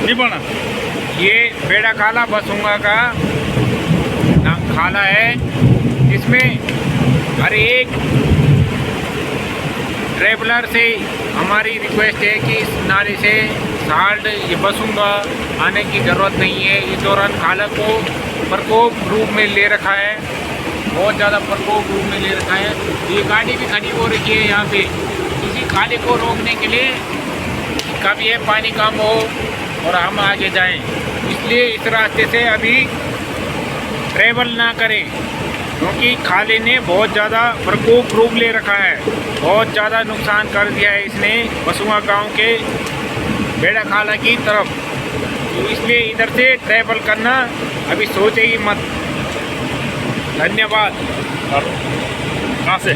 ये बेड़ा खाला बसूंगा का खाला है। इसमें हर एक ट्रेवलर से हमारी रिक्वेस्ट है कि इस नाले से साल्ट ये बसूंगा आने की ज़रूरत नहीं है। इस दौरान खाला को प्रकोप रूप में ले रखा है, बहुत ज़्यादा प्रकोप रूप में ले रखा है। ये गाड़ी भी खड़ी हो रही है यहाँ पे इसी खाले को रोकने के लिए, कभी है पानी कम हो और हम आगे जाएं, इसलिए इस रास्ते से अभी ट्रेवल ना करें, क्योंकि खाले ने बहुत ज़्यादा प्रकोप रूप ले रखा है, बहुत ज़्यादा नुकसान कर दिया है इसने बसुआ गांव के बेड़ा खाला की तरफ। तो इसलिए इधर से ट्रेवल करना अभी सोचे ही मत। धन्यवाद। कहाँ से?